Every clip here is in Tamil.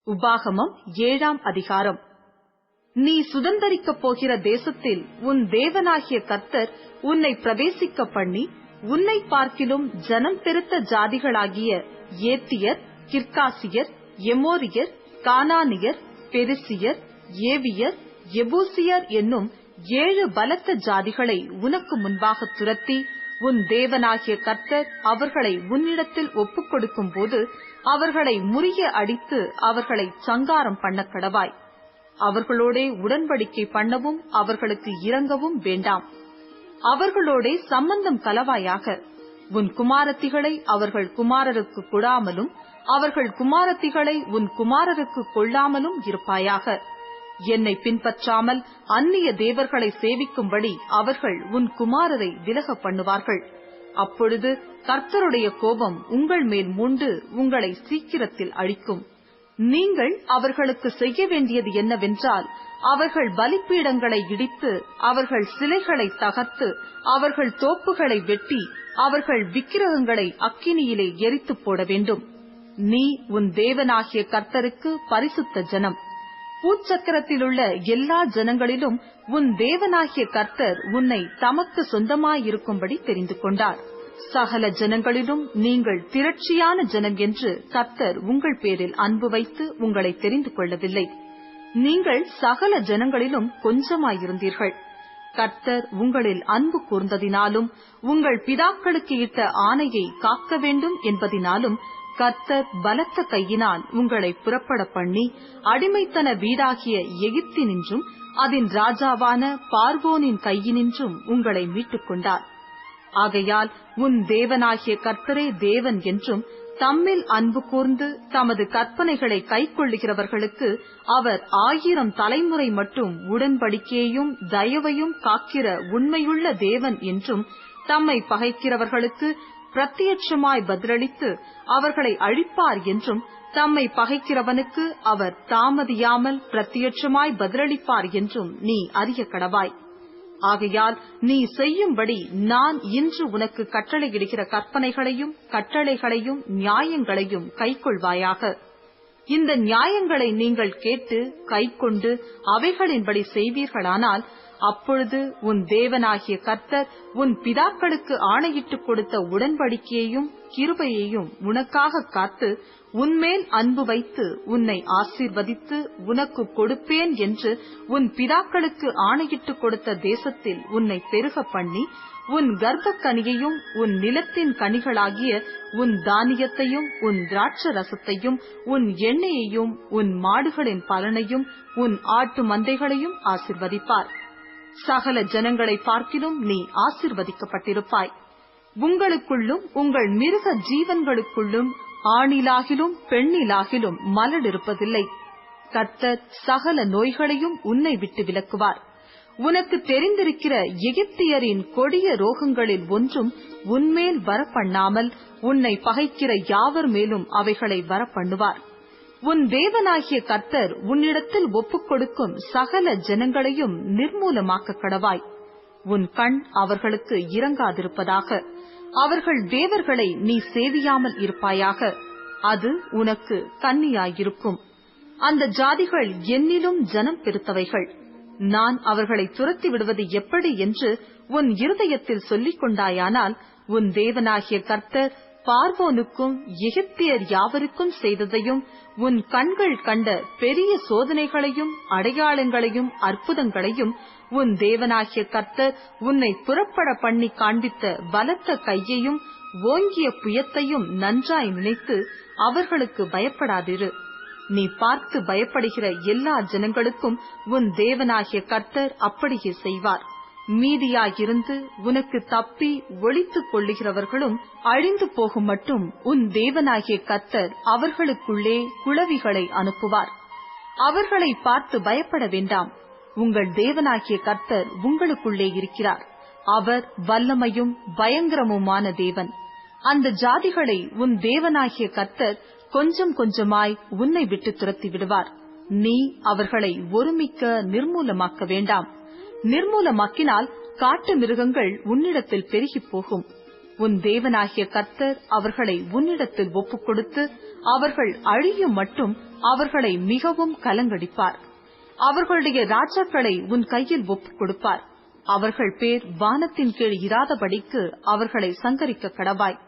உபாகமம் 7ஆம் அதிகாரம். நீ சுதந்தரிக்கப் போகிற தேசத்தில் உன் தேவனாகிய கர்த்தர் உன்னை பிரவேசிக்க பண்ணி, உன்னை பார்க்கிலும் ஜனம் பெருத்த ஜாதிகளாகிய ஏத்தியர், கிர்காசியர், எமோரியர், கானானியர், பெரிசியர், ஏவியர், எபூசியர் என்னும் 7 பலத்த ஜாதிகளை உனக்கு முன்பாக துரத்தி, உன் தேவனாகிய கர்த்தர் அவர்களை உன்னிடத்தில் ஒப்புக் கொடுக்கும் போது அவர்களை முறிய அடித்து அவர்களை சங்காரம் பண்ணக் கடவாய். அவர்களோடே உடன்படிக்கை பண்ணவும் அவர்களுக்கு இரங்கவும் வேண்டாம். அவர்களோடே சம்பந்தம் கலவாயாக. உன் குமாரத்திகளை அவர்கள் குமாரருக்கு கொடாமலும் அவர்கள் குமாரத்திகளை உன் குமாரருக்கு கொள்ளாமலும் இருப்பாயாக. என்னை பின்பற்றாமல் அந்நிய தேவர்களை சேவிக்கும்படி அவர்கள் உன் குமாரரை விலக பண்ணுவார்கள். அப்பொழுது கர்த்தருடைய கோபம் உங்கள் மேல் மூண்டு உங்களை சீக்கிரத்தில் அழிக்கும். நீங்கள் அவர்களுக்கு செய்ய வேண்டியது என்னவென்றால், அவர்கள் பலிபீடங்களை இடித்து, அவர்கள் சிலைகளை தகர்த்து, அவர்கள் தோப்புகளை வெட்டி, அவர்கள் விக்கிரகங்களை அக்கினியிலே எரித்துப் போட வேண்டும். நீ உன் தேவனாகிய கர்த்தருக்கு பரிசுத்த ஜனம். பூச்சக்கரத்திலுள்ள எல்லா ஜனங்களிலும் உன் தேவனாகிய கர்த்தர் உன்னை தமக்கு சொந்தமாயிருக்கும்படி தெரிந்து கொண்டார். சகல ஜனங்களிலும் நீங்கள் திரட்சியான ஜனம் என்று கர்த்தர் உங்கள் பேரில் அன்பு வைத்து உங்களை தெரிந்து கொள்ளவில்லை. நீங்கள் சகல ஜனங்களிலும் கொஞ்சமாயிருந்தீர்கள். கர்த்தர் உங்களில் அன்பு கூர்ந்ததினாலும் உங்கள் பிதாக்களுக்கு இட்ட ஆணையை காக்க வேண்டும் என்பதினாலும் கர்த்தர் பலத்த கையினால் உங்களை புறப்பட பண்ணி, அடிமைத்தன வீடாகிய எகிப்தினின்றும் அதன் ராஜாவான பார்வோனின் கையினின்றும் உங்களை மீட்டுக் கொண்டார். ஆகையால் உன் தேவனாகிய கர்த்தரே தேவன் என்றும், தம்மில் அன்பு கூர்ந்து தமது கற்பனைகளை கைக்கொள்ளுகிறவர்களுக்கு அவர் 1000 தலைமுறை மட்டும் உடன்படிக்கையையும் தயவையும் காக்கிற உண்மையுள்ள தேவன் என்றும், தம்மை பகைக்கிறவர்களுக்கு பிரத்யட்சமாய் பதிலளித்து அவர்களை அழிப்பார் என்றும், தம்மை பகைக்கிறவனுக்கு அவர் தாமதியாமல் பிரத்யட்சமாய் பதிலளிப்பார் என்றும் நீ அறிய கடவாய். ஆகையால் நீ செய்யும்படி நான் இன்று உனக்கு கட்டளையிடுகிற கற்பனைகளையும் கட்டளைகளையும் நியாயங்களையும் கைக்கொள்வாயாக. இந்த நியாயங்களை நீங்கள் கேட்டு கைக்கொண்டு அவைகளின்படி செய்வீர்களானால், அப்பொழுது உன் தேவனாகிய கர்த்தர் உன் பிதாக்களுக்கு ஆணையிட்டுக் கொடுத்த உடன்படிக்கையையும் கிருபையையும் உனக்காக காத்து, உன்மேல் அன்பு வைத்து உன்னை ஆசீர்வதித்து உனக்கு கொடுப்பேன் என்று உன் பிதாக்களுக்கு ஆணையிட்டுக் கொடுத்த தேசத்தில் உன்னை பெருக பண்ணி, உன் கர்ப்பக்கனியையும் உன் நிலத்தின் கனிகளாகிய உன் தானியத்தையும் உன் திராட்சரசத்தையும் உன் எண்ணெயையும் உன் மாடுகளின் பலனையும் உன் ஆட்டு மந்தைகளையும் ஆசீர்வதிப்பார். சகல ஜனங்களை பார்க்கிலும் நீ ஆசீர்வதிக்கப்பட்டிருப்பாய். உங்களுக்குள்ளும் உங்கள் மிருக ஜீவன்களுக்குள்ளும் ஆணிலாகிலும் பெண்ணிலாகிலும் மலடு இருப்பதில்லை. கர்த்தர் சகல நோய்களையும் உன்னை விட்டு விலக்குவார். உனக்கு தெரிந்திருக்கிற எகிப்தியரின் கொடிய ரோகங்களில் ஒன்றும் உன்மேல் வரப்பண்ணாமல் உன்னை பகைக்கிற யாவர் மேலும் அவைகளை வரப்பண்ணுவார். உன் தேவனாகிய கர்த்தர் உன்னிடத்தில் ஒப்புக் கொடுக்கும் சகல ஜனங்களையும் நிர்மூலமாக்க கடவாய். உன் கண் அவர்களுக்கு இரங்காதிருப்பதாக. அவர்கள் தேவர்களை நீ சேவியாமல் இருப்பாயாக. அது உனக்கு கண்ணியாயிருக்கும். அந்த ஜாதிகள் என்னிலும் ஜனம் பெருத்தவைகள். நான் அவர்களை துரத்தி விடுவது எப்படி என்று உன் இருதயத்தில் சொல்லிக் கொண்டாயானால், உன் தேவனாகிய கர்த்தர் பார்வோனுக்கும் எகிப்தியர் யாவருக்கும் செய்ததையும், உன் கண்கள் கண்ட பெரிய சோதனைகளையும் அடையாளங்களையும் அற்புதங்களையும், உன் தேவனாகிய கர்த்தர் உன்னை புறப்பட பண்ணி காண்பித்த பலத்த கையையும் ஓங்கிய புயத்தையும் நன்றாய் நினைத்து அவர்களுக்கு பயப்படாதிரு. நீ பார்த்து பயப்படுகிற எல்லா ஜனங்களுக்கும் உன் தேவனாகிய கர்த்தர் அப்படியே செய்வார். மீதியாயிருந்து உனக்கு தப்பி ஒளித்துக் கொள்ளுகிறவர்களும் அழிந்து போகும் மட்டும் உன் தேவனாகிய கர்த்தர் அவர்களுக்குள்ளே குளவிகளை அனுப்புவார். அவர்களை பார்த்து பயப்பட வேண்டாம். உங்கள் தேவனாகிய கர்த்தர் உங்களுக்குள்ளே இருக்கிறார். அவர் வல்லமையும் பயங்கரமுமான தேவன். அந்த ஜாதிகளை உன் தேவனாகிய கர்த்தர் கொஞ்சம் கொஞ்சமாய் உன்னை விட்டு துரத்தி விடுவார். நீ அவர்களை ஒருமிக்க நிர்மூலமாக்க வேண்டாம். நிர்மூலமாக்கினால் காட்டு மிருகங்கள் உன்னிடத்தில் பெருகிப் போகும். உன் தேவனாகிய கர்த்தர் அவர்களை உன்னிடத்தில் ஒப்புக் கொடுத்து அவர்கள் அழியும் மட்டும் அவர்களை மிகவும் கலங்கடிப்பார். அவர்களுடைய ராஜாக்களை உன் கையில் ஒப்புக் கொடுப்பார். அவர்கள் பேர் வானத்தின் கீழ் இராதபடிக்கு அவர்களை சங்கரிக்க கடவாய்.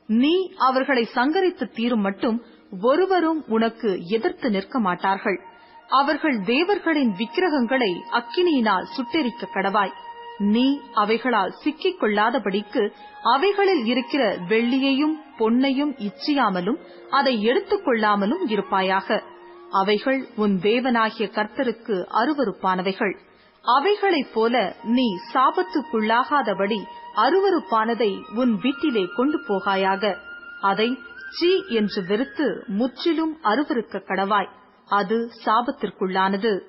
நீ அவர்களை சங்கரித்து தீரும் மட்டும் ஒருவரும் உனக்கு எதிர்த்து நிற்க மாட்டார்கள். அவர்கள் தேவர்களின் விக்கிரகங்களை அக்கினியினால் சுட்டெரிக்க கடவாய். நீ அவைகளால் சிக்கிக் கொள்ளாதபடிக்கு அவைகளில் இருக்கிற வெள்ளியையும் பொன்னையும் இச்சியாமலும் அதை எடுத்துக் கொள்ளாமலும் இருப்பாயாக. அவைகள் உன் தேவனாகிய கர்த்தருக்கு அருவருப்பானவைகள். அவைகளைப் போல நீ சாபத்துக்குள்ளாகாதபடி அருவருப்பானதை உன் வீட்டிலே கொண்டு போகாயாக. அதை சீ என்று வெறுத்து முற்றிலும் அருவருக்க கடவாய். அது சாபத்திற்குள்ளானது.